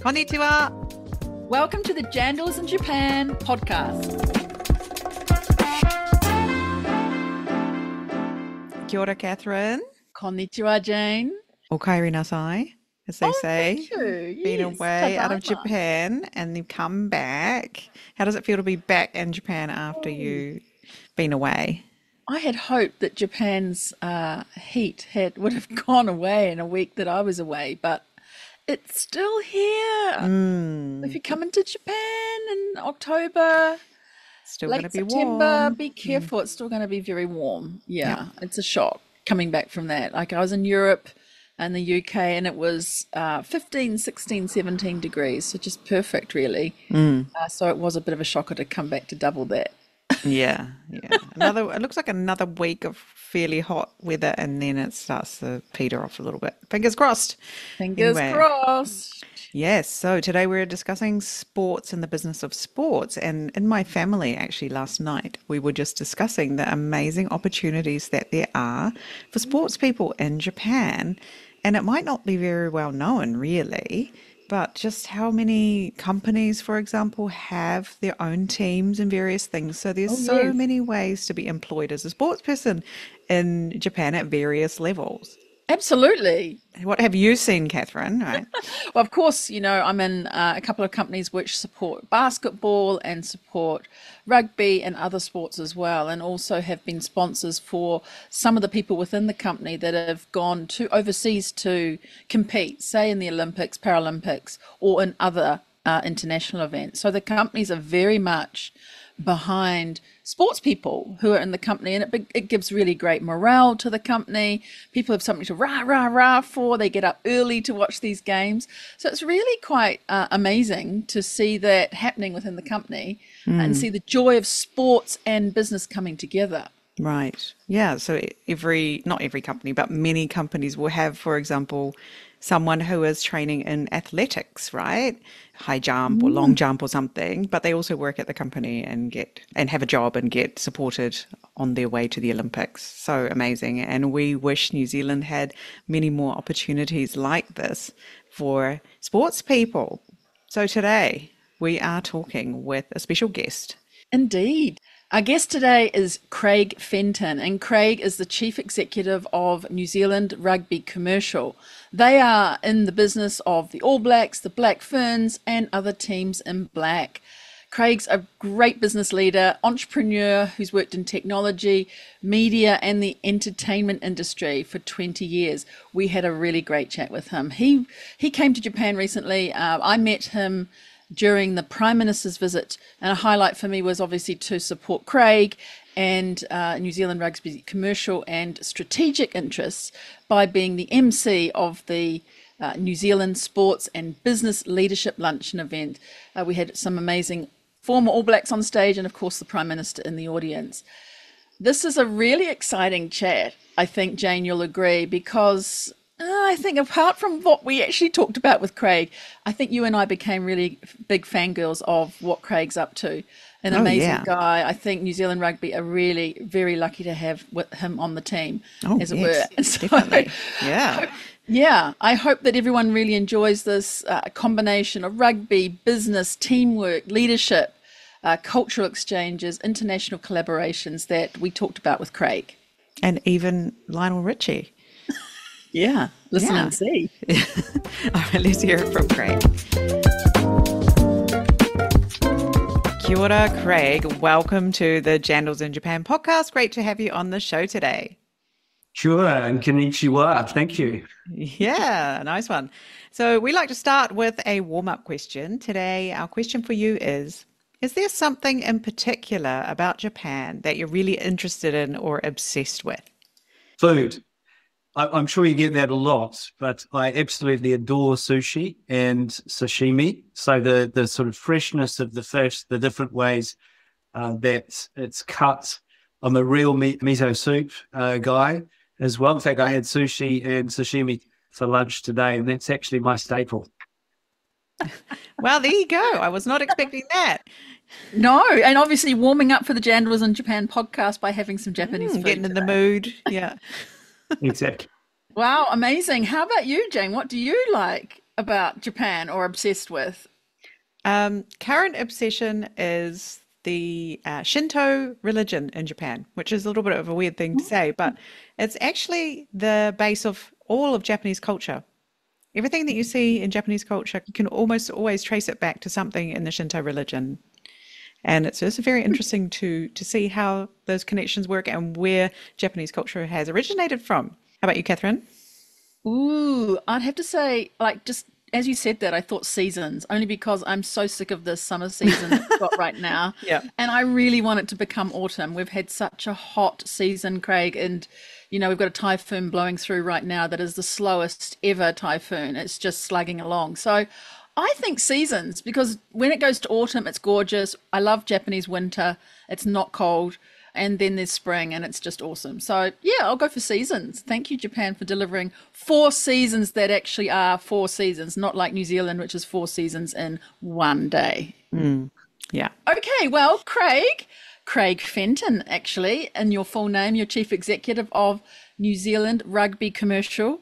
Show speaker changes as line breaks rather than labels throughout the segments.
Konnichiwa.
Welcome to the Jandals in Japan podcast.
Kia ora, Catherine.
Konnichiwa, Jane.
O kaeri nasai, as they say.
Thank you.
Been
Yes,
away out of
tadaima.
Japan and you've come back. How does it feel to be back in Japan after you've been away?
I had hoped that Japan's heat would have gone away in a week that I was away, but it's still here. If you come into Japan in October,
Still going to
late
be
September,
warm.
be careful. It's still going to be very warm. Yeah, it's a shock coming back from that. Like I was in Europe and the UK and it was 15, 16, 17 degrees. So just perfect, really. So it was a bit of a shocker to come back to double that.
Yeah. It looks like another week of fairly hot weather and then it starts to peter off a little bit. Fingers crossed.
Fingers
Anyway.
crossed.
Yes, so today we're discussing sports and the business of sports. And in my family, actually, last night, we were just discussing the amazing opportunities that there are for sports people in Japan. And it might not be very well known, really, but just how many companies, for example, have their own teams and various things. So there's so
Yes.
many ways to be employed as a sports person in Japan at various levels.
Absolutely.
What have you seen, Catherine? Right.
Well, of course, I'm in a couple of companies which support basketball and support rugby and other sports as well, and also have been sponsors for some of the people within the company that have gone to overseas to compete, say in the Olympics, Paralympics, or in other international events. So the companies are very much behind sports people who are in the company, and it gives really great morale to the company. People have something to rah for. They get up early to watch these games, so it's really quite amazing to see that happening within the company and see the joy of sports and business coming together.
Right. Yeah. So not every company, but many companies will have, for example, someone who is training in athletics, right? High jump or long jump or something, but they also work at the company and have a job and get supported on their way to the Olympics. So amazing. And we wish New Zealand had many more opportunities like this for sports people. So today we are talking with a special guest.
Indeed. Our guest today is Craig Fenton, and Craig is the Chief Executive of New Zealand Rugby Commercial. They are in the business of the All Blacks, the Black Ferns, and other teams in black. Craig's a great business leader, entrepreneur who's worked in technology, media, and the entertainment industry for 20 years. We had a really great chat with him. He came to Japan recently. I met him during the Prime Minister's visit, and a highlight for me was obviously to support Craig and New Zealand Rugby Commercial and strategic interests by being the MC of the New Zealand Sports and Business Leadership Luncheon event. We had some amazing former All Blacks on stage and of course the Prime Minister in the audience. This is a really exciting chat, I think, Jane, you'll agree, because I think apart from what we actually talked about with Craig, I think you and I became really big fangirls of what Craig's up to. An amazing guy. I think New Zealand Rugby are really very lucky to have him on the team, as it were. So,
Definitely. Yeah.
Yeah, I hope that everyone really enjoys this combination of rugby, business, teamwork, leadership, cultural exchanges, international collaborations that we talked about with Craig.
And even Lionel Richie.
Yeah, listen and see.
All right, let's hear it from Craig. Kia ora, Craig. Welcome to the Jandals in Japan podcast. Great to have you on the show today.
Sure, and konnichiwa. Thank you.
Yeah, nice one. So we like to start with a warm-up question. Today, our question for you is there something in particular about Japan that you're really interested in or obsessed with?
Food. I'm sure you get that a lot, but I absolutely adore sushi and sashimi. So the sort of freshness of the fish, the different ways that it's cut. I'm a real miso soup guy as well. In fact, I had sushi and sashimi for lunch today, and that's actually my staple.
Well, there you go. I was not expecting that.
No, and obviously warming up for the Jandals in Japan podcast by having some Japanese food
Getting in the
today.
mood. Yeah.
Exactly.
Wow, amazing. How about you, Jane? What do you like? about Japan or obsessed with?
Current obsession is the Shinto religion in Japan, which is a little bit of a weird thing to say, but it's actually the base of all of Japanese culture. Everything that you see in Japanese culture, you can almost always trace it back to something in the Shinto religion. And it's just very interesting to see how those connections work and where Japanese culture has originated from. How about you, Catherine?
Ooh, I'd have to say, like, just as you said that, I thought seasons, only because I'm so sick of this summer season that we've got right now.
Yeah.
And I really want it to become autumn. We've had such a hot season, Craig, and we've got a typhoon blowing through right now that is the slowest ever typhoon. It's just slugging along. So I think seasons, because when it goes to autumn, it's gorgeous. I love Japanese winter. It's not cold. And then there's spring, and it's just awesome. So, yeah, I'll go for seasons. Thank you, Japan, for delivering 4 seasons that actually are 4 seasons, not like New Zealand, which is 4 seasons in one day.
Yeah.
Okay, well, Craig Fenton, actually, in your full name, you're Chief Executive of New Zealand Rugby Commercial,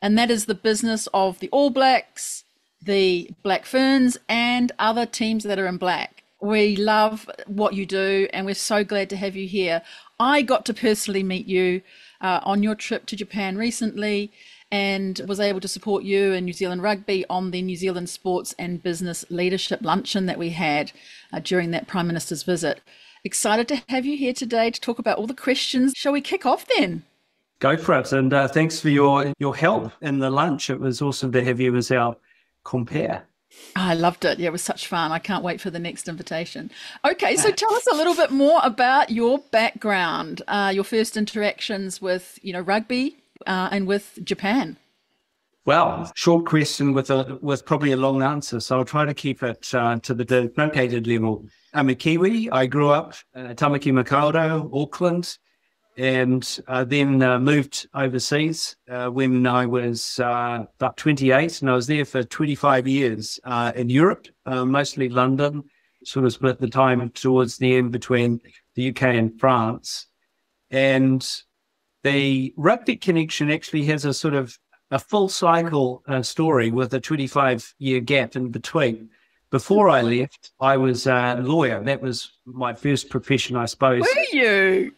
and that is the business of the All Blacks, the Black Ferns, and other teams that are in black. We love what you do, and we're so glad to have you here. I got to personally meet you on your trip to Japan recently and was able to support you and New Zealand Rugby on the New Zealand Sports and Business Leadership Luncheon that we had during that Prime Minister's visit. Excited to have you here today to talk about all the questions. Shall we kick off then?
Go for it. And thanks for your help in the lunch. It was awesome to have you as our compare.
I loved it. Yeah, it was such fun. I can't wait for the next invitation. Okay, so tell us a little bit more about your background, your first interactions with, rugby and with Japan.
Well, short question with probably a long answer, so I'll try to keep it to the truncated level. I'm a Kiwi. I grew up Tamaki Makaurau, Auckland, and then moved overseas when I was about 28, and I was there for 25 years in Europe, mostly London, sort of split the time towards the end between the UK and France. And the rugby connection actually has a sort of a full cycle story with a 25-year gap in between. Before I left, I was a lawyer. That was my first profession, I suppose.
Were you?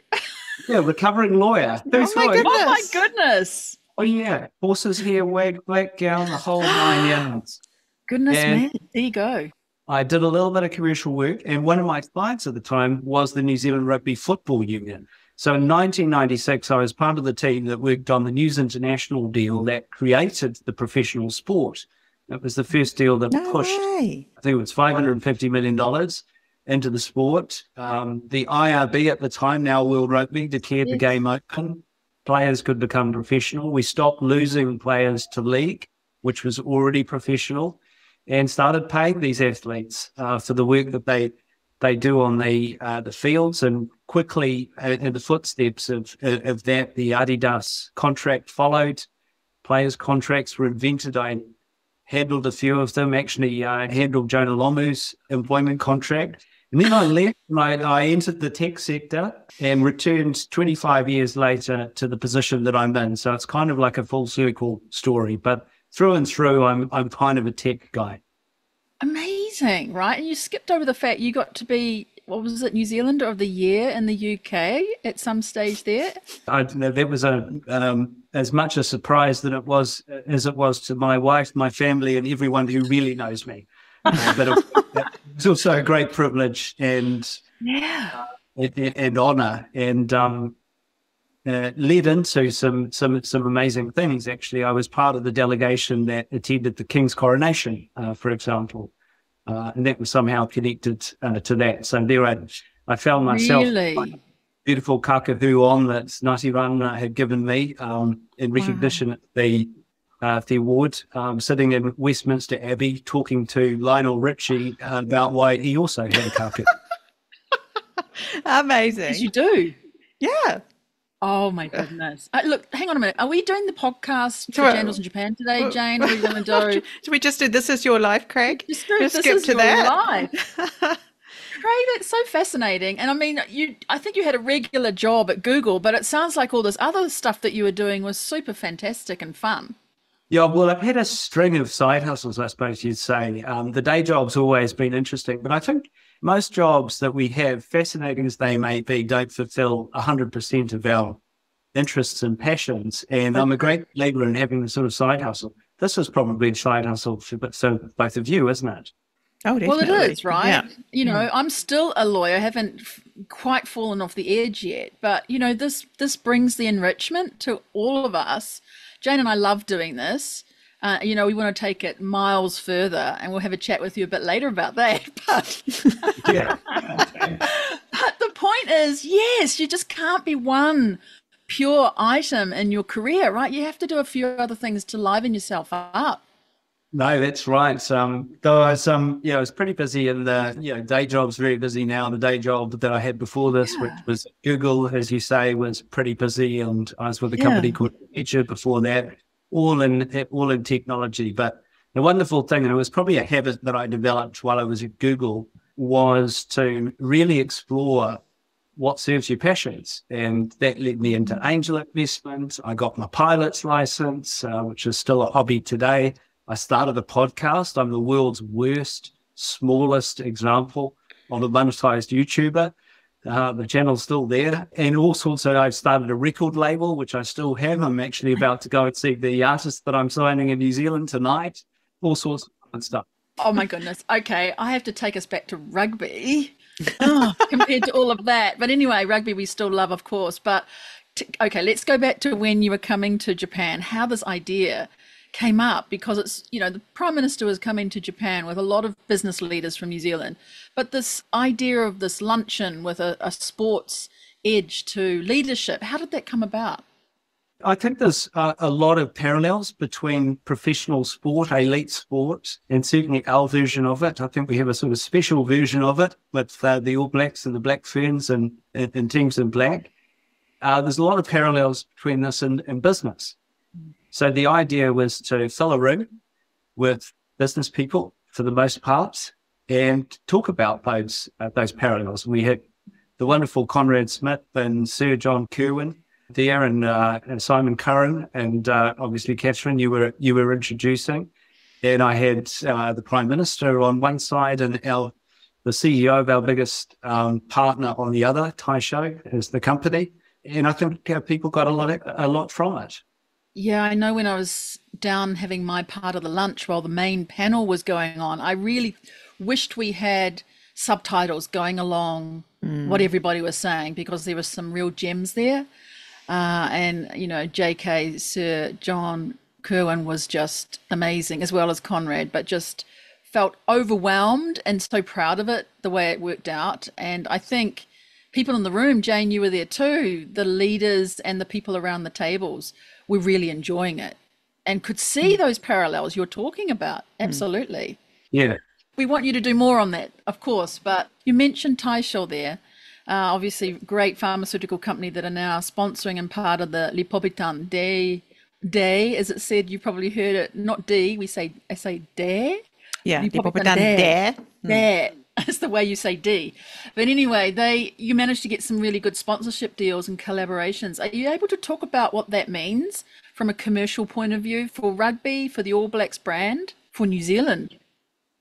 Yeah, recovering lawyer.
Oh my goodness.
Oh my goodness.
Oh yeah, horses hair, wag, black gown, the whole 9 yards.
Goodness
And
me. There you go.
I did a little bit of commercial work, and one of my clients at the time was the New Zealand Rugby Football Union. So in 1996, I was part of the team that worked on the News International deal that created the professional sport. It was the first deal that pushed, I think it was $550 million into the sport. The IRB at the time, now World Rugby, declared the game open. Players could become professional. We stopped losing players to league, which was already professional, and started paying these athletes for the work that they do on the fields. And quickly, in the footsteps of that, the Adidas contract followed. Players' contracts were invented. I handled a few of them, actually handled Jonah Lomu's employment contract. And then I left and I entered the tech sector and returned 25 years later to the position that I'm in. So it's kind of like a full circle story, but through and through, I'm kind of a tech guy.
Amazing, right? And you skipped over the fact you got to be, what was it, New Zealander of the Year in the UK at some stage there?
That was as much a surprise as it was to my wife, my family, and everyone who really knows me. But it's also a great privilege and honor, and led into some amazing things. Actually, I was part of the delegation that attended the King's coronation, for example, and that was somehow connected to that. So there I found myself
Really?
beautiful kakahu on that Ngāti Rana had given me in recognition of the award, sitting in Westminster Abbey talking to Lionel Richie about why he also had a kakahu.
Amazing.
Yes, you do.
Yeah.
Oh my goodness. Look, hang on a minute. Are we doing the podcast for Jandals in Japan today, Jane? What are we going to do?
Should we just do This Is Your Life, Craig?
Just do
Just
This
skip
Is
to
Your
that.
Life. Craig, that's so fascinating. And I mean, I think you had a regular job at Google, but it sounds like all this other stuff that you were doing was super fantastic and fun.
Yeah, well, I've had a string of side hustles, I suppose you'd say. The day job's always been interesting, but I think most jobs that we have, fascinating as they may be, don't fulfill 100% of our interests and passions. And I'm a great believer in having a sort of side hustle. This is probably a side hustle for both of you, isn't it?
Oh,
Well, it
definitely.
is, right?
Yeah.
You know, I'm still a lawyer, haven't quite fallen off the edge yet, but you know, this brings the enrichment to all of us. Jane and I love doing this. You know, we want to take it miles further, and we'll have a chat with you a bit later about that.
Yeah.
But the point is, yes, you just can't be one pure item in your career, right? You have to do a few other things to liven yourself up.
No, that's right. Though I was pretty busy in the, day job's very busy now. The day job that I had before this, which
Yeah.
was Google, as you say, was pretty busy. And I was with a
Yeah.
company called Edger before that, all in technology. But the wonderful thing, and it was probably a habit that I developed while I was at Google, was to really explore what serves your passions. And that led me into angel investment. I got my pilot's license, which is still a hobby today. I started a podcast. I'm the world's worst, smallest example of a monetized YouTuber. The channel's still there. And all sorts of, I've started a record label, which I still have. I'm actually about to go and see the artist that I'm signing in New Zealand tonight. All sorts of fun stuff.
Oh my goodness. Okay, I have to take us back to rugby compared to all of that. But anyway, rugby we still love, of course. But okay, let's go back to when you were coming to Japan, how this idea came up, because it's, you know, the Prime Minister was coming to Japan with a lot of business leaders from New Zealand. But this idea of this luncheon with a sports edge to leadership, how did that come about?
I think there's a lot of parallels between professional sport, elite sport, and certainly our version of it. I think we have a sort of special version of it with the All Blacks and the Black Ferns and teams in black. There's a lot of parallels between this and business. So the idea was to fill a room with business people for the most part and talk about those parallels. We had the wonderful Conrad Smith and Sir John Kirwan there, and Simon Curran, and obviously Catherine, you were introducing, and I had the Prime Minister on one side and the CEO of our biggest partner on the other. Taisho is the company, and I think people got a lot from it.
Yeah, I know when I was down having my part of the lunch while the main panel was going on, I really wished we had subtitles going along what everybody was saying, because there were some real gems there. And, you know, JK, Sir John Kirwan was just amazing, as well as Conrad, but just felt overwhelmed and so proud of it, the way it worked out. And I think people in the room, Jane, you were there too, the leaders and the people around the tables were really enjoying it and could see those parallels you're talking about. Absolutely.
Yeah.
We want you to do more on that, of course, but you mentioned Taisho there. Obviously, great pharmaceutical company that are now sponsoring and part of the Lipopitan Day, as it said. You probably heard it, not D, I say Day.
Yeah.
Lipopitan
There.
Day. That's the way you say D. But anyway, you managed to get some really good sponsorship deals and collaborations. Are you able to talk about what that means from a commercial point of view for rugby, for the All Blacks brand, for New Zealand?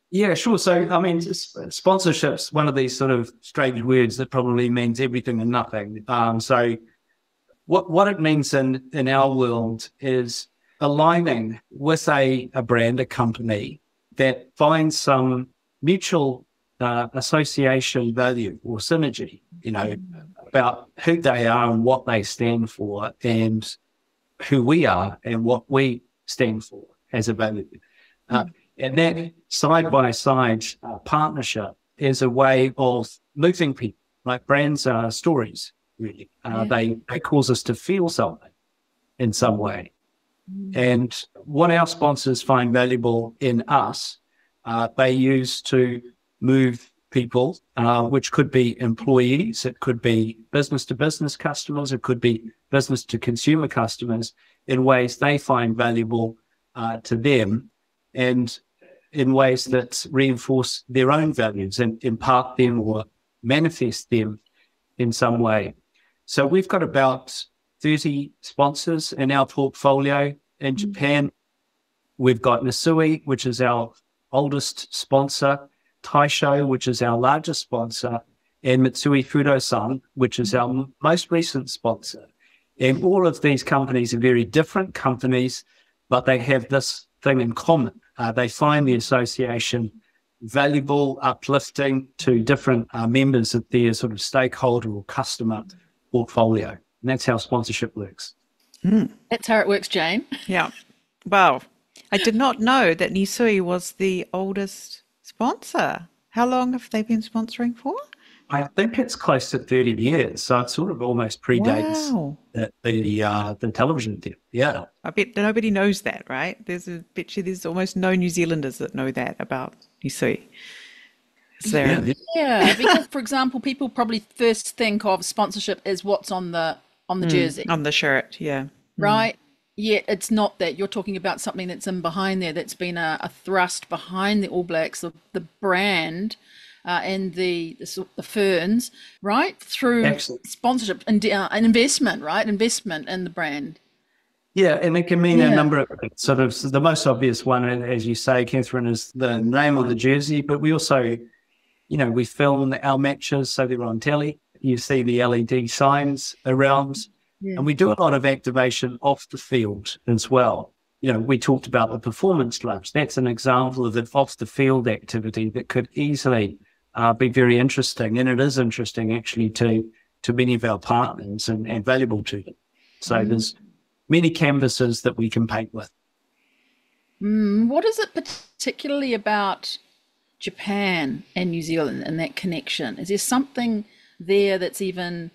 Yeah, sure. So, I mean, sponsorship's one of these sort of strange words that probably means everything and nothing. So what it means in our world is aligning with a brand, a company that finds some mutual association value or synergy, you know, about who they are and what they stand for, and who we are and what we stand for as a value. And that side-by-side partnership is a way of moving people. Like brands are stories, really. They cause us to feel something in some way. And what our sponsors find valuable in us, they use to move people, which could be employees, it could be business-to-business customers, it could be business-to-consumer customers, in ways they find valuable to them, and in ways that reinforce their own values and impart them or manifest them in some way. So we've got about 30 sponsors in our portfolio in Japan. We've got Nisui, which is our oldest sponsor, Taisho, which is our largest sponsor, and Mitsui Fudosan, which is our most recent sponsor. And all of these companies are very different companies, but they have this thing in common. They find the association valuable, uplifting to different members of their sort of stakeholder or customer portfolio. And that's how sponsorship works.
That's how it works, Jane.
Yeah. Wow. I did not know that Nisui was the oldest sponsor. How long have they been sponsoring for?
I think it's close to 30 years, so it sort of almost predates
Wow.
the television deal. Yeah.
I bet nobody knows that, right? There's almost no New Zealanders that know that about Nisui. Is there?
Yeah.
Yeah, because for example, people probably first think of sponsorship as what's on the jersey,
On the shirt, yeah.
right? Yet it's not that. You're talking about something that's in behind there, that's been a thrust behind the All Blacks, the brand, and the Ferns, right? Through
Excellent.
sponsorship and investment, right? Investment in the brand.
Yeah, and it can mean a
Yeah.
number of things. Sort of the most obvious one, as you say, Catherine, is the name on the jersey, but we also, we film our matches so they're on telly. You see the LED signs around, and we do a lot of activation off the field as well. We talked about the performance clubs. That's an example of an off the field activity that could easily be very interesting, and it is interesting actually to many of our partners and valuable to them. So there's many canvases that we can paint with.
What is it particularly about Japan and New Zealand and that connection? Is there something there that's even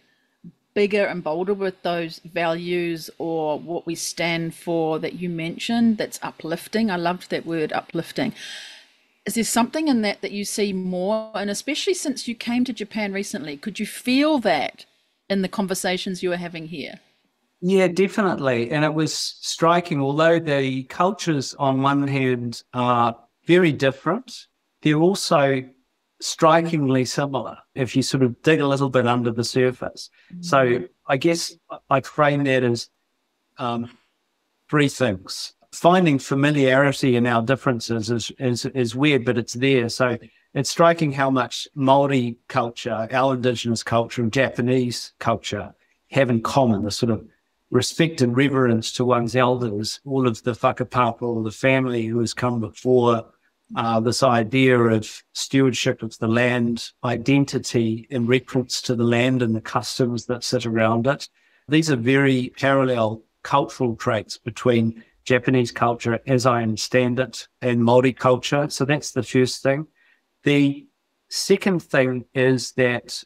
bigger and bolder with those values or what we stand for that you mentioned that's uplifting? I loved that word, uplifting. Is there something in that you see more? And especially since you came to Japan recently, could you feel that in the conversations you were having here?
Yeah, definitely. And it was striking, although the cultures on one hand are very different, they're also strikingly similar if you sort of dig a little bit under the surface. So I guess I frame that as three things. Finding familiarity in our differences is weird, but it's there. So it's striking how much Māori culture, our Indigenous culture, and Japanese culture have in common, the sort of respect and reverence to one's elders, all of the whakapapa, the family who has come before, this idea of stewardship of the land, identity in reference to the land and the customs that sit around it. These are very parallel cultural traits between Japanese culture, as I understand it, and Māori culture. So that's the first thing. The second thing is that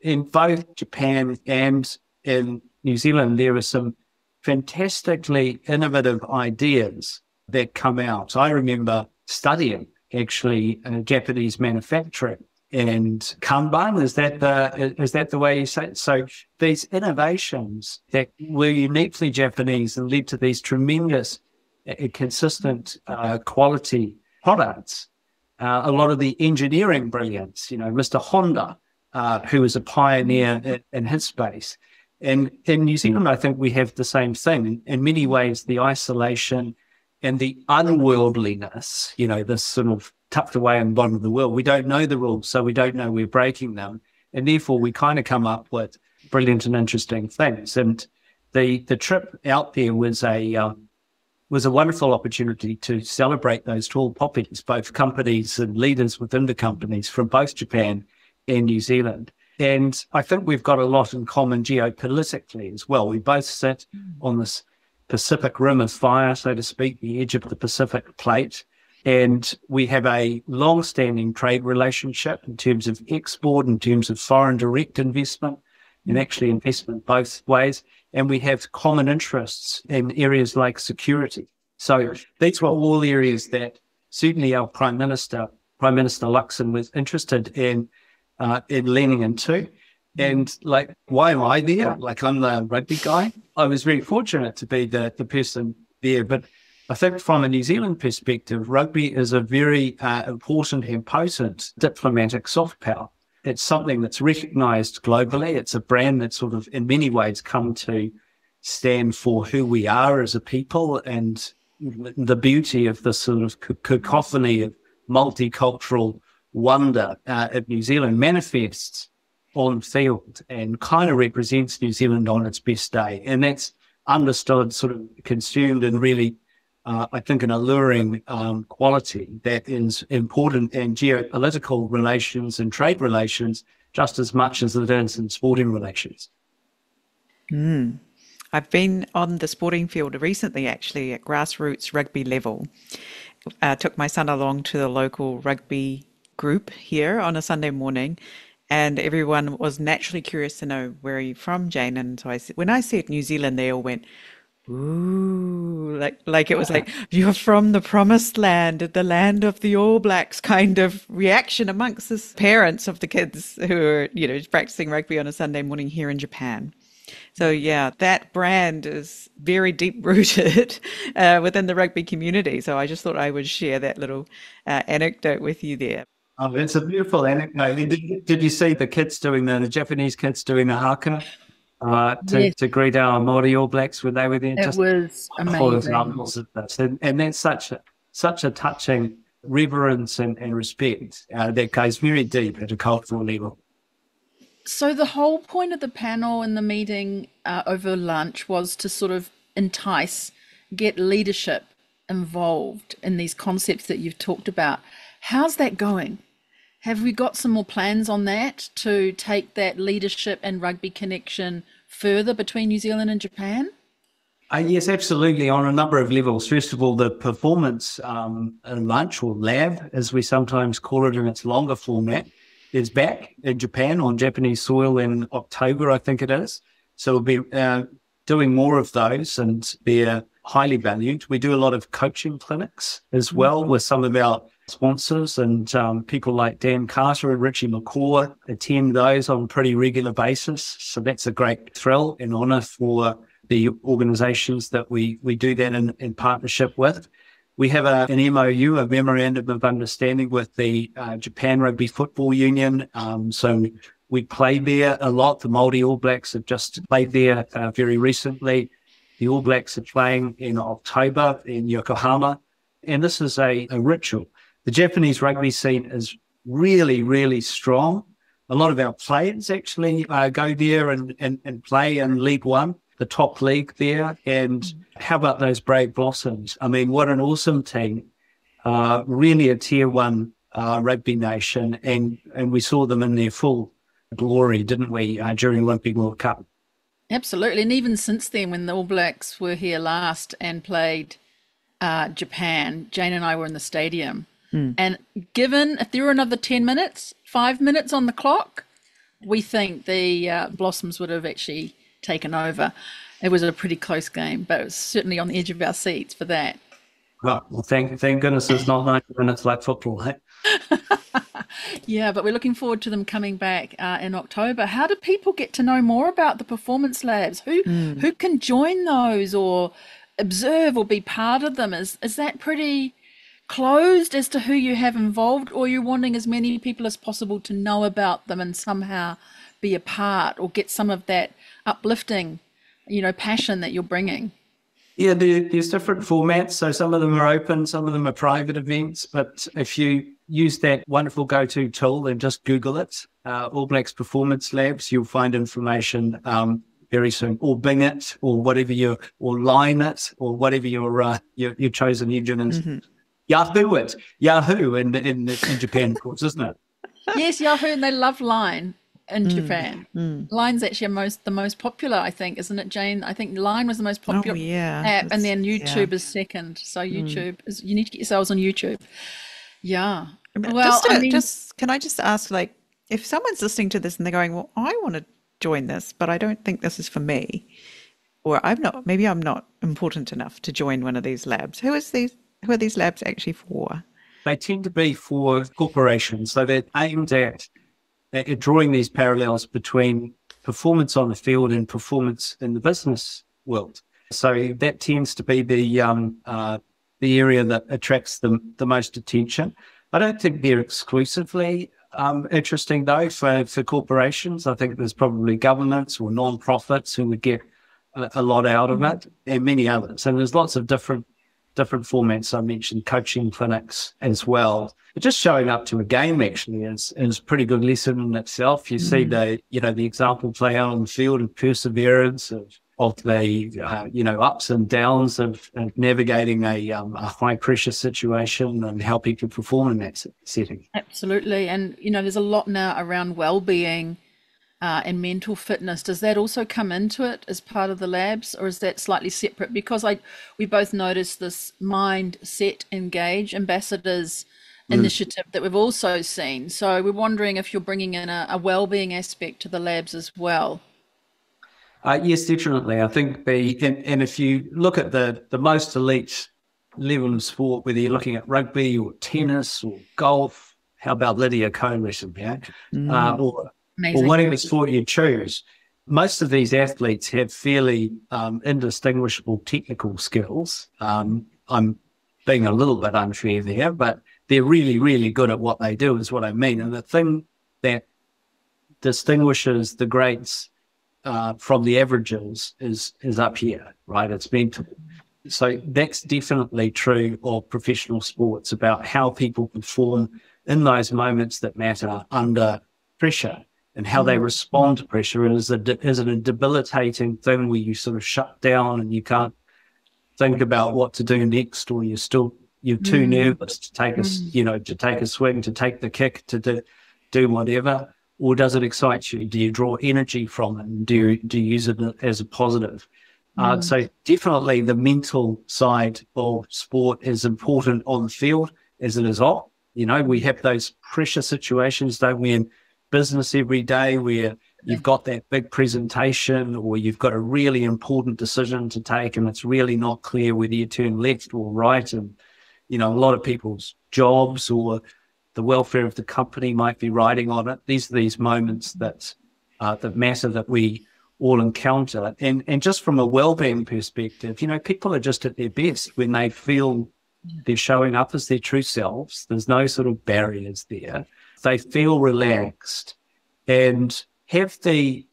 in both Japan and in New Zealand, there are some fantastically innovative ideas that come out. I remember studying actually Japanese manufacturing and Kanban. Is that the way you say it? So these innovations that were uniquely Japanese and led to these tremendous, consistent quality products. A lot of the engineering brilliance, Mr. Honda, who was a pioneer in his space. And in New Zealand, I think we have the same thing. In many ways, the isolation and the unworldliness, this sort of tucked away in the bottom of the world. We don't know the rules, so we don't know we're breaking them. And therefore, we kind of come up with brilliant and interesting things. And the trip out there was a wonderful opportunity to celebrate those tall poppies, both companies and leaders within the companies from both Japan and New Zealand. And I think we've got a lot in common geopolitically as well. We both sit on this Pacific rim of fire, so to speak, the edge of the Pacific plate. And we have a long-standing trade relationship in terms of export, in terms of foreign direct investment, and actually investment both ways. And we have common interests in areas like security. So these were all areas that certainly our Prime Minister Luxon, was interested in leaning into. And why am I there? I'm the rugby guy. I was very fortunate to be the person there. But I think from a New Zealand perspective, rugby is a very important and potent diplomatic soft power. It's something that's recognised globally. It's a brand that sort of in many ways come to stand for who we are as a people and the beauty of this sort of cacophony of multicultural wonder of New Zealand manifests on field and kind of represents New Zealand on its best day. And that's understood, sort of consumed, and really, I think, an alluring quality that is important in geopolitical relations and trade relations just as much as it is in sporting relations.
I've been on the sporting field recently, actually, at grassroots rugby level. Took my son along to the local rugby group here on a Sunday morning, and everyone was naturally curious to know, where are you from, Jane? And so I said, when I said New Zealand, they all went, ooh, like it was like, you're from the promised land, the land of the All Blacks kind of reaction amongst the parents of the kids who are, practicing rugby on a Sunday morning here in Japan. So yeah, that brand is very deep rooted within the rugby community. So I just thought I would share that little anecdote with you there.
Oh, it's a beautiful anecdote. Did you see the Japanese kids doing the haka
Yes.
to greet our Māori All Blacks when they were there?
It was amazing.
And that's such a touching reverence and respect that goes very deep at a cultural level.
So the whole point of the panel and the meeting over lunch was to sort of get leadership involved in these concepts that you've talked about. How's that going? Have we got some more plans on that to take that leadership and rugby connection further between New Zealand and Japan?
Yes, absolutely, on a number of levels. First of all, the performance lunch, or lab, as we sometimes call it in its longer format, is back in Japan on Japanese soil in October, I think it is. So we'll be doing more of those, and they're highly valued. We do a lot of coaching clinics as well with some of our sponsors, and people like Dan Carter and Richie McCaw attend those on a pretty regular basis. So that's a great thrill and honour for the organisations that we do that in partnership with. We have an MOU, a Memorandum of Understanding, with the Japan Rugby Football Union. So we play there a lot. The Māori All Blacks have just played there very recently. The All Blacks are playing in October in Yokohama. And this is a ritual. The Japanese rugby scene is really, really strong. A lot of our players actually go there and play in League One, the top league there. And how about those Brave Blossoms? I mean, what an awesome team. Really a tier one rugby nation. And we saw them in their full glory, didn't we, during Olympic World Cup?
Absolutely. And even since then, when the All Blacks were here last and played Japan, Jane and I were in the stadium. And given, if there were another 10 minutes, 5 minutes on the clock, we think the Blossoms would have actually taken over. It was a pretty close game, but it was certainly on the edge of our seats for that.
Well, thank goodness it's not 90 minutes like football, eh?
Yeah, but we're looking forward to them coming back in October. How do people get to know more about the performance labs? Who can join those or observe or be part of them? Is that pretty closed as to who you have involved, or are you wanting as many people as possible to know about them and somehow be a part or get some of that uplifting, passion that you're bringing?
Yeah, there's different formats. So some of them are open, some of them are private events. But if you use that wonderful go-to tool and just Google it, All Blacks Performance Labs, you'll find information very soon. Or Bing it, or or Line it, or whatever your chosen engine is. Yahoo it. Yahoo in Japan, of course, isn't it?
Yes, Yahoo, and they love Line in Japan. Line's actually the most popular, I think, isn't it, Jane? I think Line was the most popular app, and then YouTube is second. So YouTube is, you need to get yourselves on YouTube. Yeah. Well,
can I just ask, like, if someone's listening to this and they're going, well, I want to join this, but I don't think this is for me, or maybe I'm not important enough to join one of these labs. Who are these labs actually for?
They tend to be for corporations. So they're aimed at drawing these parallels between performance on the field and performance in the business world. So that tends to be the area that attracts the most attention. I don't think they're exclusively interesting, though, for corporations. I think there's probably governments or non-profits who would get a lot out of it, and many others. And there's lots of different different formats. I mentioned coaching clinics as well. But just showing up to a game actually is a pretty good lesson in itself. You see the example play out on the field of perseverance, of the ups and downs of navigating a high pressure situation and how people perform in that setting.
Absolutely. And, there's a lot now around well-being and mental fitness. Does that also come into it as part of the labs, or is that slightly separate? Because we both noticed this Mindset Engage ambassadors initiative that we've also seen. So we're wondering if you're bringing in a well-being aspect to the labs as well.
Yes, definitely. I think and if you look at the most elite level of sport, whether you're looking at rugby or tennis or golf, how about Lydia Ko recently, or whatever sport you choose, most of these athletes have fairly indistinguishable technical skills. I'm being a little bit unfair there, but they're really, really good at what they do is what I mean. And the thing that distinguishes the greats from the averages is up here, right? It's mental. So that's definitely true of professional sports, about how people perform in those moments that matter under pressure and how they respond to pressure. And is it a debilitating thing where you sort of shut down and you can't think about what to do next, or you're too nervous to take a swing, to take the kick, to do whatever? Or does it excite you? Do you draw energy from it? And do you use it as a positive? So definitely the mental side of sport is important on the field as it is off. We have those pressure situations, don't we, in business every day, where you've got that big presentation or you've got a really important decision to take and it's really not clear whether you turn left or right. And, a lot of people's jobs or the welfare of the company might be riding on it. These are these moments that matter, that we all encounter. And just from a well-being perspective, people are just at their best when they feel they're showing up as their true selves. There's no sort of barriers there. They feel relaxed and have the,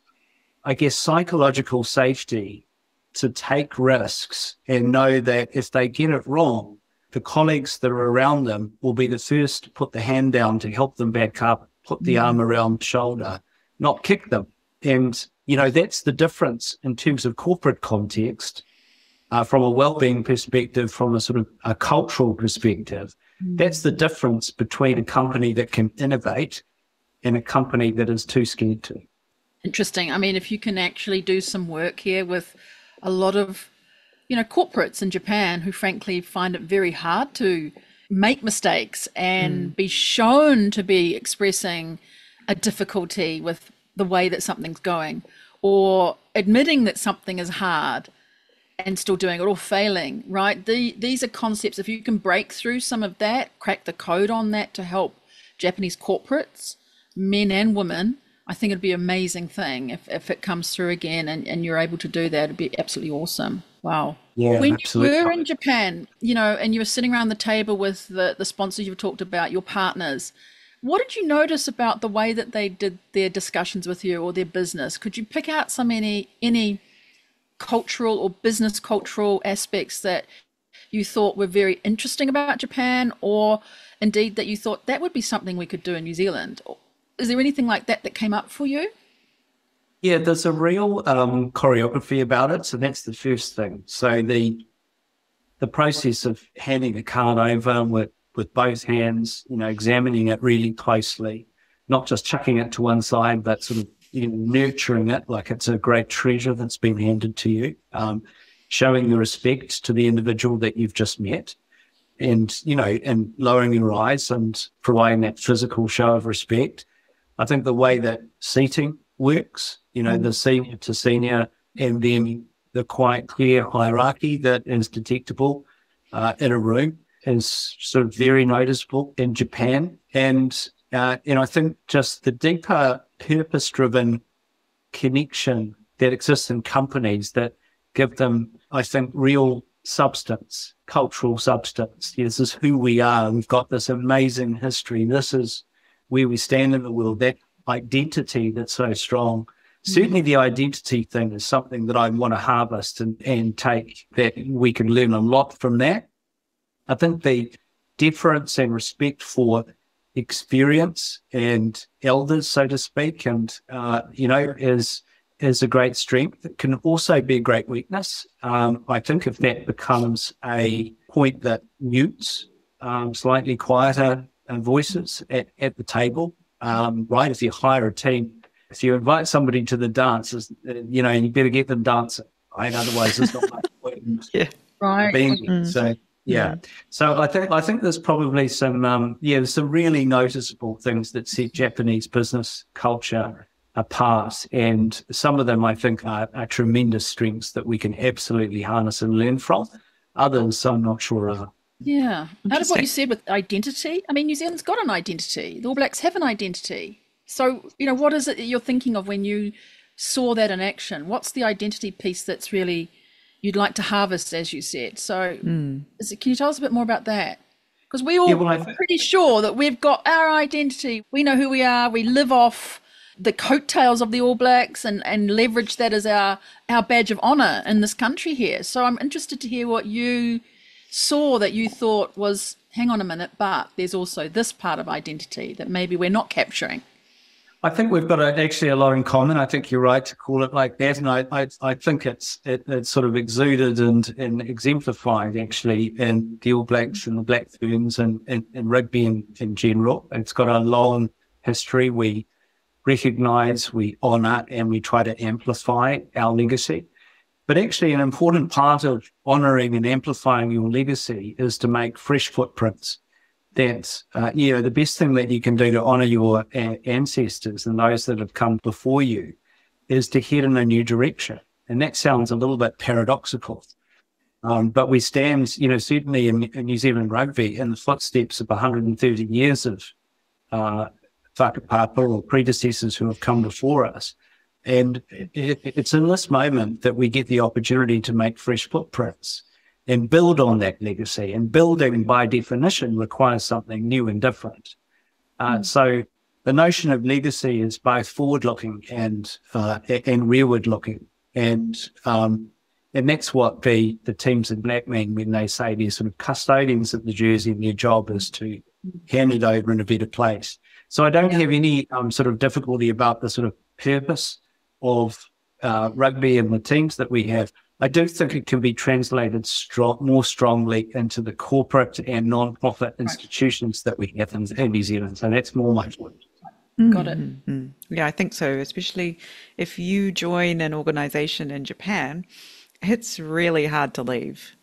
psychological safety to take risks and know that if they get it wrong, the colleagues that are around them will be the first to put the hand down to help them back up, put the arm around the shoulder, not kick them. And, that's the difference in terms of corporate context, from a well-being perspective, from a sort of a cultural perspective. That's the difference between a company that can innovate and a company that is too scared to.
Interesting. I mean, if you can actually do some work here with a lot of corporates in Japan who frankly find it very hard to make mistakes and be shown to be expressing a difficulty with the way that something's going, or admitting that something is hard and still doing it, or failing, right? These are concepts. If you can break through some of that, crack the code on that to help Japanese corporates, men and women, I think it'd be an amazing thing if it comes through again and you're able to do that. It'd be absolutely awesome. Wow.
Yeah,
when
absolutely.
you were in Japan, and you were sitting around the table with the sponsors you've talked about, your partners, what did you notice about the way that they did their discussions with you or their business? Could you pick out any cultural or business cultural aspects that you thought were very interesting about Japan, or indeed that you thought that would be something we could do in New Zealand? Is there anything like that came up for you?
Yeah, there's a real choreography about it. So that's the first thing. So the process of handing the card over with both hands, examining it really closely, not just chucking it to one side, but sort of nurturing it like it's a great treasure that's been handed to you, showing the respect to the individual that you've just met, and lowering your eyes and providing that physical show of respect. I think the way that seating works, the senior to senior, and then the quite clear hierarchy that is detectable in a room is sort of very noticeable in Japan. And I think just the deeper purpose-driven connection that exists in companies that give them, I think, real substance, cultural substance. This is who we are. We've got this amazing history. This is where we stand in the world, that identity that's so strong. Certainly the identity thing is something that I want to harvest and take, that we can learn a lot from that. I think the deference and respect for experience and elders, so to speak, and is a great strength. It can also be a great weakness. I think if that becomes a point that mutes slightly quieter voices at the table, right? If you hire a team, if you invite somebody to the dance, you better get them dancing, right? Otherwise, there's not much point in
Right.
being there. So, yeah. So I think there's probably some really noticeable things that set Japanese business culture apart, and some of them I think are tremendous strengths that we can absolutely harness and learn from. Others, I'm not sure are.
Yeah. Out of what you
Interesting.
said with identity, I mean, New Zealand's got an identity. The All Blacks have an identity. So, what is it that you're thinking of when you saw that in action? What's the identity piece that's really you'd like to harvest, as you said? So, can you tell us a bit more about that? Because we all
Yeah, well,
are pretty sure that we've got our identity. We know who we are. We live off the coattails of the All Blacks and leverage that as our badge of honour in this country here. So I'm interested to hear what you saw that you thought was, hang on a minute, but there's also this part of identity that maybe we're not capturing.
I think we've got actually a lot in common. I think you're right to call it like that, and I think it's sort of exuded and exemplified actually in the All Blacks and the Black Ferns and rugby in general. It's got a long history. We recognise, we honour, and we try to amplify our legacy. But actually, an important part of honouring and amplifying your legacy is to make fresh footprints. That, the best thing that you can do to honour your ancestors and those that have come before you is to head in a new direction. And that sounds a little bit paradoxical. But we stand, certainly in New Zealand rugby in the footsteps of 130 years of whakapapa or predecessors who have come before us. And it's in this moment that we get the opportunity to make fresh footprints and build on that legacy. And building, by definition, requires something new and different. So the notion of legacy is both forward-looking and rearward-looking. And that's what the teams in Black mean when they say they're sort of custodians of the jersey and their job is to hand it over in a better place. So I don't have any sort of difficulty about the sort of purpose of rugby and the teams that we have. I do think it can be translated more strongly into the corporate and non-profit institutions that we have in New Zealand. So that's more my point.
Got it.
Yeah, I think so. Especially if you join an organization in Japan, it's really hard to leave.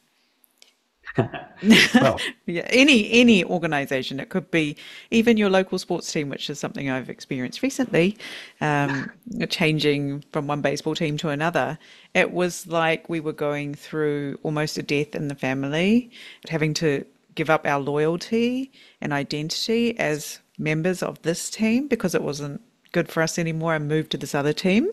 Well,
Yeah, any organization. It could be even your local sports team, which is something I've experienced recently, changing from one baseball team to another. It was like we were going through almost a death in the family, having to give up our loyalty and identity as members of this team because it wasn't good for us anymore and moved to this other team.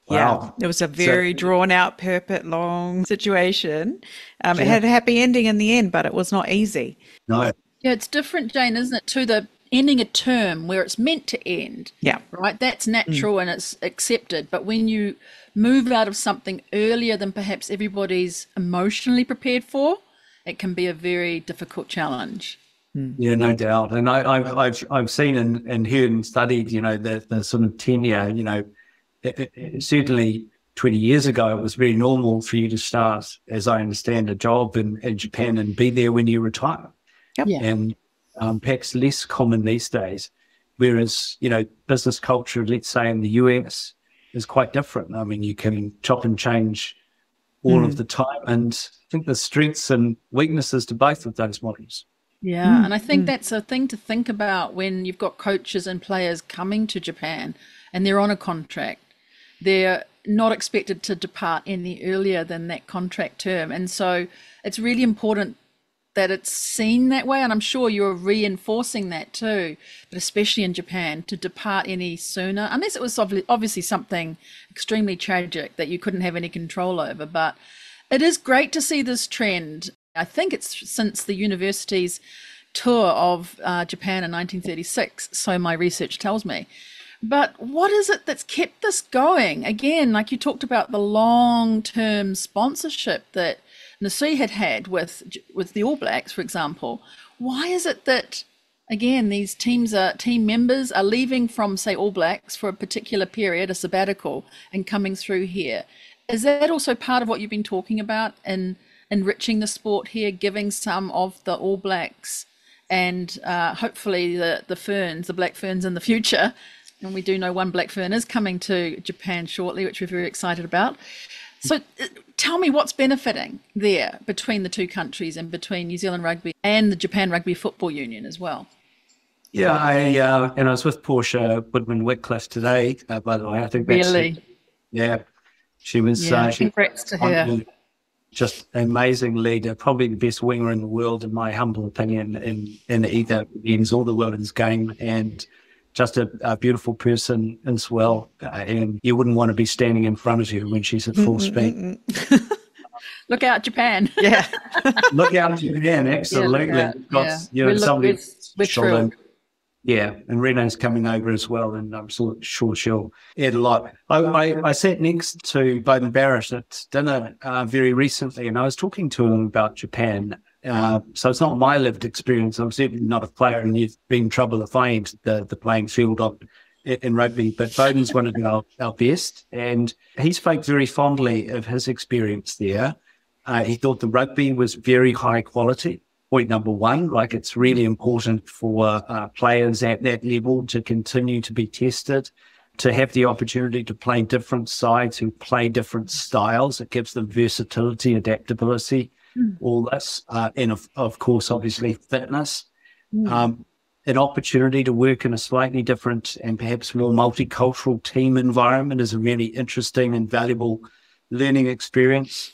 Yeah,
wow.
it was a
So,
very drawn out, purpose long situation. It
yeah,
had a happy ending in the end, but it was not easy.
no,
Yeah, it's different, Jane, isn't it, to the ending a term where it's meant to end,
Yeah.
right? That's natural and it's accepted. But when you move out of something earlier than perhaps everybody's emotionally prepared for, it can be a very difficult challenge.
yeah, no doubt. And I've seen and heard and studied, the sort of tenure, certainly 20 years ago, it was very normal for you to start, as I understand, a job in Japan and be there when you retire.
Yep.
Yeah.
And perhaps less common these days. Whereas, business culture, let's say in the US, is quite different. I mean, you can chop and change all of the time. And I think there's strengths and weaknesses to both of those models.
Yeah, and I think that's a thing to think about when you've got coaches and players coming to Japan and they're on a contract. They're not expected to depart any earlier than that contract term. And so it's really important that it's seen that way. And I'm sure you're reinforcing that too, but especially in Japan, to depart any sooner, unless it was obviously something extremely tragic that you couldn't have any control over. But it is great to see this trend. I think it's since the university's tour of Japan in 1936, so my research tells me. But what is it that's kept this going? Again, like you talked about the long-term sponsorship that Nusui had with the All Blacks, for example. Why is it that, again, these team members are leaving from, say, All Blacks for a particular period, a sabbatical, and coming through here? Is that also part of what you've been talking about in enriching the sport here, giving some of the All Blacks and hopefully the ferns, the black ferns in the future? And we do know one black fern is coming to Japan shortly, which we're very excited about. So tell me what's benefiting there between the two countries and between New Zealand Rugby and the Japan Rugby Football Union as well.
Yeah, I was with Portia Woodman-Whitcliffe today, by the way. I think that's
really,
yeah. She was
congrats to her.
Just an amazing leader, probably the best winger in the world, in my humble opinion, in either men's or the women's game, and just a beautiful person as well. And you wouldn't want to be standing in front of you when she's at full speed.
Look out, Japan.
Yeah.
Look out, Japan, absolutely.
We're thrilled.
Yeah, and Rena's coming over as well, and I'm sure she'll add a lot. I sat next to Beauden Barrett at dinner very recently, and I was talking to him about Japan. So it's not my lived experience. I'm certainly not a player, and you've been trouble if I entered the playing field in rugby, but Beauden's one of our best, and he spoke very fondly of his experience there. He thought the rugby was very high quality. Point number one, like it's really important for players at that level to continue to be tested, to have the opportunity to play different sides who play different styles. It gives them versatility, adaptability, all this. And of course, obviously fitness. An opportunity to work in a slightly different and perhaps more multicultural team environment is a really interesting and valuable learning experience.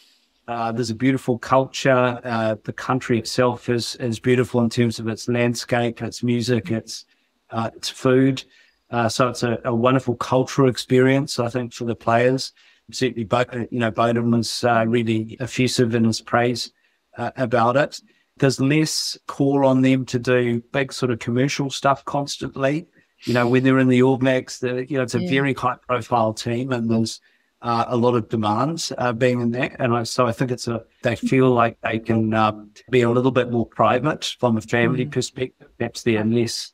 There's a beautiful culture. The country itself is beautiful in terms of its landscape, its music, its food. So it's a wonderful cultural experience, I think, for the players. Certainly, Beauden was really effusive in his praise about it. There's less call on them to do big sort of commercial stuff constantly. When they're in the All Blacks, it's a very high-profile team, and there's a lot of demands being in that. And so I think they feel like they can be a little bit more private from a family perspective. Perhaps they're less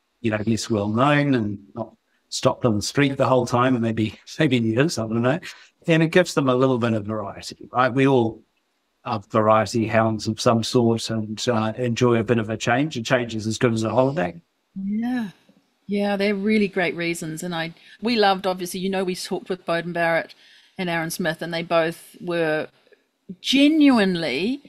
well known and not stopped on the street the whole time, and maybe years, I don't know. And it gives them a little bit of variety. Right? We all are variety hounds of some sort, and enjoy a bit of a change. A change is as good as a holiday.
Yeah, they're really great reasons. And we loved, obviously, we talked with Beauden Barrett and Aaron Smith, and they both were genuinely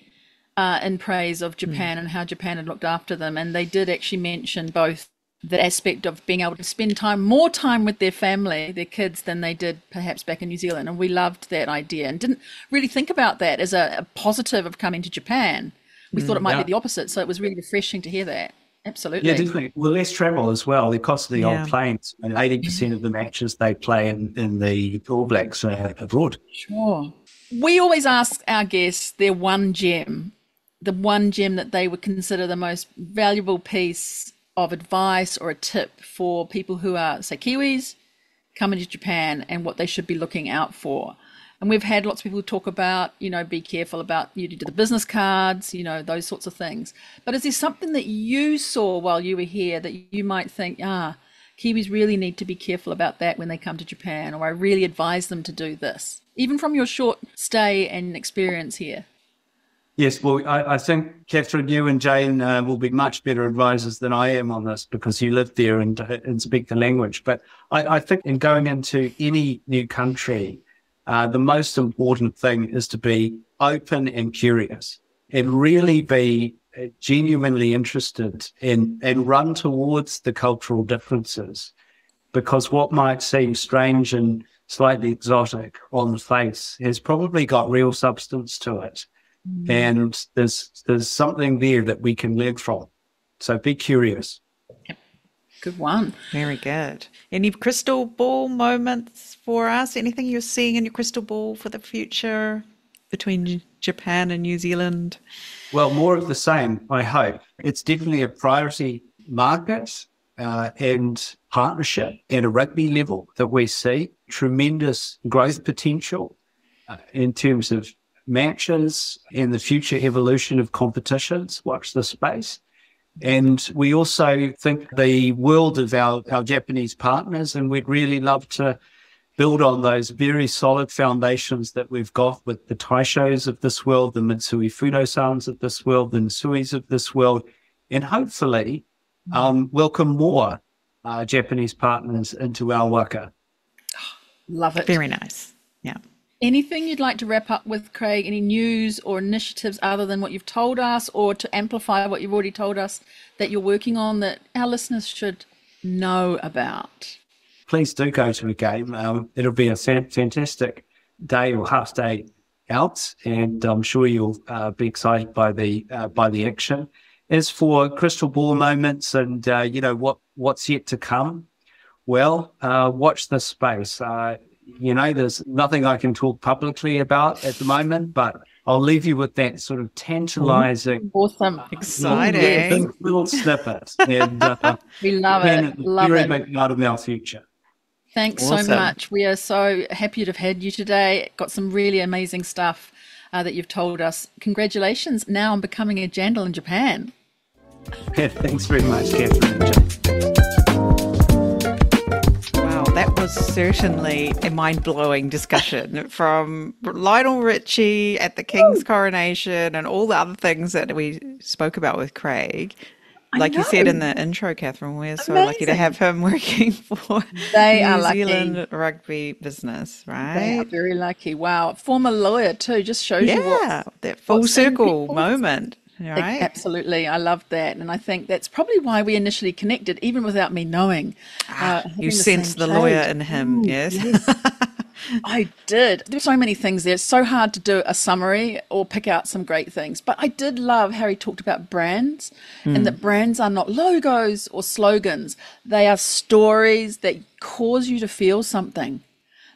in praise of Japan and how Japan had looked after them. And they did actually mention both the aspect of being able to spend more time with their family, their kids, than they did perhaps back in New Zealand. And we loved that idea and didn't really think about that as a positive of coming to Japan. We thought it might be the opposite. So it was really refreshing to hear that. Absolutely.
Yeah, definitely. Well, less travel as well. The cost of the old planes, and 80% of the matches they play in the All Blacks are abroad.
Sure. We always ask our guests their one gem, the one gem that they would consider the most valuable piece of advice or a tip for people who are, say, Kiwis coming to Japan, and what they should be looking out for. And we've had lots of people talk about, be careful about you do the business cards, those sorts of things. But is there something that you saw while you were here that you might think, Kiwis really need to be careful about that when they come to Japan, or I really advise them to do this, even from your short stay and experience here?
Yes, well, I think, Catherine, you and Jane will be much better advisors than I am on this, because you live there and speak the language. But I think in going into any new country, the most important thing is to be open and curious, and really be genuinely interested and run towards the cultural differences, because what might seem strange and slightly exotic on the face has probably got real substance to it. And there's something there that we can learn from. So be curious.
Yep. Good one.
Very good. Any crystal ball moments for us? Anything you're seeing in your crystal ball for the future between Japan and New Zealand?
Well, more of the same, I hope. It's definitely a priority market and partnership at a rugby level that we see. Tremendous growth potential in terms of matches and the future evolution of competitions. Watch this space. And we also think the world of our Japanese partners, and we'd really love to build on those very solid foundations that we've got with the Taishos of this world, the Mitsui Fudo-sans of this world, the Nsuis of this world, and hopefully welcome more Japanese partners into our waka.
Love it.
Very nice. Yeah.
Anything you'd like to wrap up with, Craig? Any news or initiatives other than what you've told us, or to amplify what you've already told us that you're working on that our listeners should know about?
Please do go to a game. It'll be a fantastic day or half day out, and I'm sure you'll be excited by the action. As for crystal ball moments and what's yet to come, well, watch this space. There's nothing I can talk publicly about at the moment, but I'll leave you with that sort of tantalizing,
awesome,
exciting
little snippet. And
we love it. Love
very
it.
big part of our future.
Thanks
Awesome.
so much. We are so happy to have had you today. Got some really amazing stuff that you've told us. Congratulations now on becoming a Jandal in Japan.
Thanks very much, Catherine and Jim.
Wow, that was certainly a mind-blowing discussion from Lionel Richie at the King's coronation and all the other things that we spoke about with Craig. Like you said in the intro, Catherine, we're so lucky to have him working for New Zealand rugby business, right?
They are very lucky. Wow. Former lawyer too, just shows you
that full circle moment. Right?
Absolutely. I love that. And I think that's probably why we initially connected, even without me knowing.
You sensed the lawyer in him, yes?
I did. There's so many things there. It's so hard to do a summary or pick out some great things. But I did love Harry talked about brands and that brands are not logos or slogans. They are stories that cause you to feel something.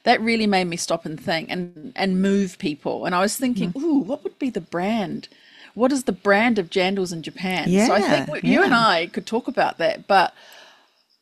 That really made me stop and think and move people. And I was thinking, what would be the brand? What is the brand of Jandals in Japan?
Yeah,
so I think you and I could talk about that, but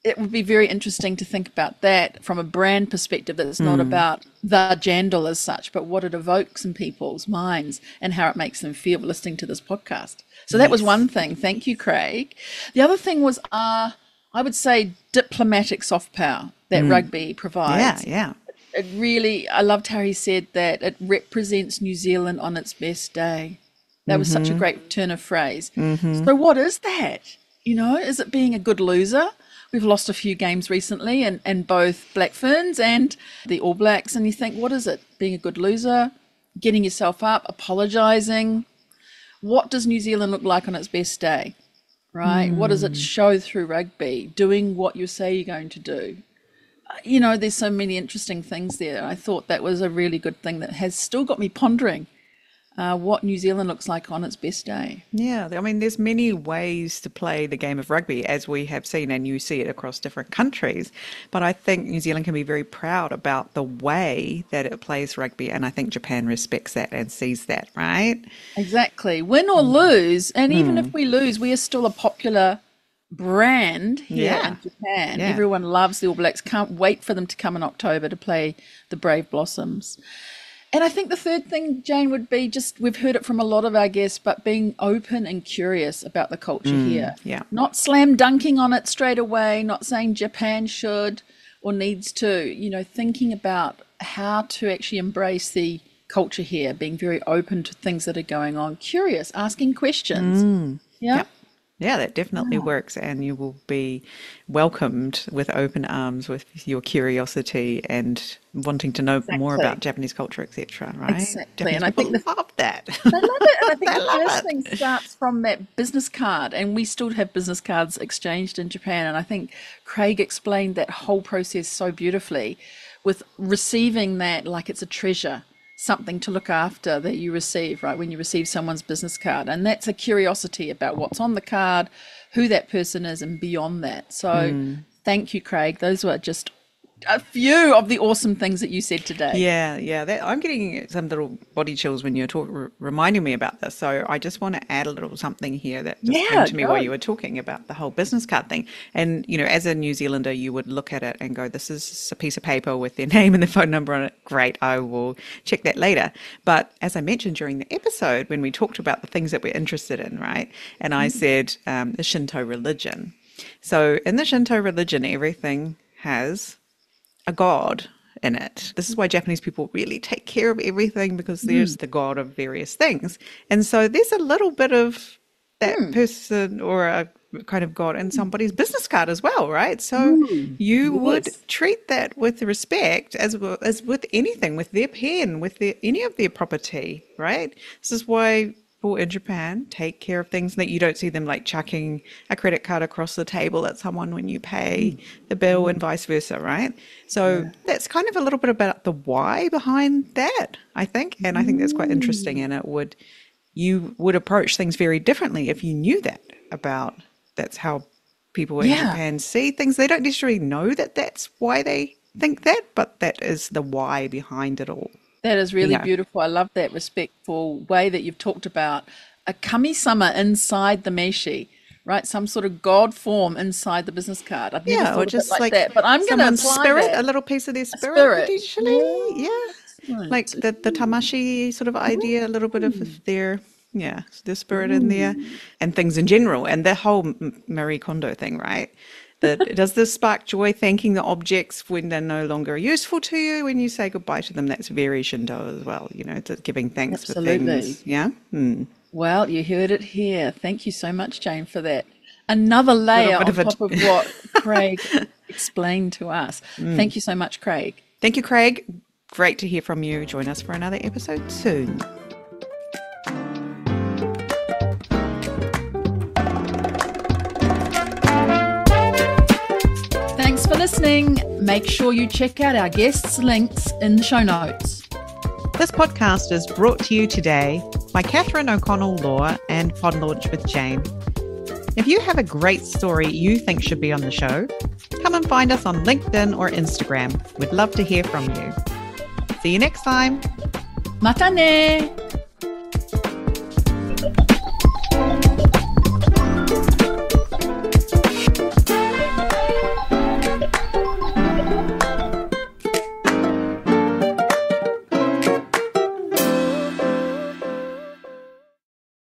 it would be very interesting to think about that from a brand perspective, that's not about the Jandal as such, but what it evokes in people's minds and how it makes them feel listening to this podcast. So that was one thing. Thank you, Craig. The other thing was, I would say, diplomatic soft power that rugby provides.
Yeah.
It really, I loved how he said that it represents New Zealand on its best day. That was such a great turn of phrase. So what is that? Is it being a good loser? We've lost a few games recently and both Black Ferns and the All Blacks. And you think, what is it? Being a good loser, getting yourself up, apologising. What does New Zealand look like on its best day, right? What does it show through rugby? Doing what you say you're going to do. There's so many interesting things there. I thought that was a really good thing that has still got me pondering what New Zealand looks like on its best day.
Yeah, I mean, there's many ways to play the game of rugby, as we have seen, and you see it across different countries. But I think New Zealand can be very proud about the way that it plays rugby, and I think Japan respects that and sees that, right?
Exactly. Win or lose, and even if we lose, we are still a popular brand here in Japan.
Yeah.
Everyone loves the All Blacks. Can't wait for them to come in October to play the Brave Blossoms. And I think the third thing, Jane, would be just, we've heard it from a lot of our guests, but being open and curious about the culture here.
Yeah.
Not slam dunking on it straight away, not saying Japan should or needs to, thinking about how to actually embrace the culture here, being very open to things that are going on, curious, asking questions. Yeah.
Yeah, that definitely works, and you will be welcomed with open arms with your curiosity and wanting to know more about Japanese culture, etc. Right?
Exactly,
Japanese
and I think
people love that.
They love it, and I think the first thing starts from that business card, and we still have business cards exchanged in Japan. And I think Craig explained that whole process so beautifully, with receiving that like it's a treasure. Something to look after that you receive, right, when you receive someone's business card. And that's a curiosity about what's on the card, who that person is, and beyond that. So thank you, Craig. Those were just a few of the awesome things that you said today.
Yeah. I'm getting some little body chills when you're reminding me about this. So I just want to add a little something here that just came to me while you were talking about the whole business card thing. And, as a New Zealander, you would look at it and go, this is a piece of paper with their name and their phone number on it. Great, I will check that later. But as I mentioned during the episode, when we talked about the things that we're interested in, right? And I said the Shinto religion. So in the Shinto religion, everything has a god in it. This is why Japanese people really take care of everything, because there's the god of various things. And so there's a little bit of that person or a kind of god in somebody's business card as well, right? So you would treat that with respect as with anything, with their pen, with any of their property, right? This is why people in Japan take care of things that you don't see them like chucking a credit card across the table at someone when you pay the bill and vice versa, right? So that's kind of a little bit about the why behind that, I think. And I think that's quite interesting. And you would approach things very differently if you knew that about that's how people in Japan see things. They don't necessarily know that that's why they think that, but that is the why behind it all.
That is really beautiful. I love that respectful way that you've talked about a kami-sama inside the meshi, right? Some sort of god form inside the business card. I've never thought of it like that. But I'm going to apply
spirit,
that.
a little piece of their spirit. Potentially. Yeah. Like the tamashi sort of idea, a little bit of their spirit in there, and things in general, and the whole Marie Kondo thing, right? Does this spark joy, thanking the objects when they're no longer useful to you? When you say goodbye to them, that's very Shinto as well, giving thanks for things. Yeah.
Well, you heard it here. Thank you so much, Jane, for that. Another layer on top of what Craig explained to us. Thank you so much, Craig.
Thank you, Craig. Great to hear from you. Join us for another episode soon.
Thanks for listening. Make sure you check out our guests' links in the show notes.
This podcast is brought to you today by Catherine O'Connell Law and Pod Launch with Jane. If you have a great story you think should be on the show, come and find us on LinkedIn or Instagram. We'd love to hear from you. See you next time.
Mata ne!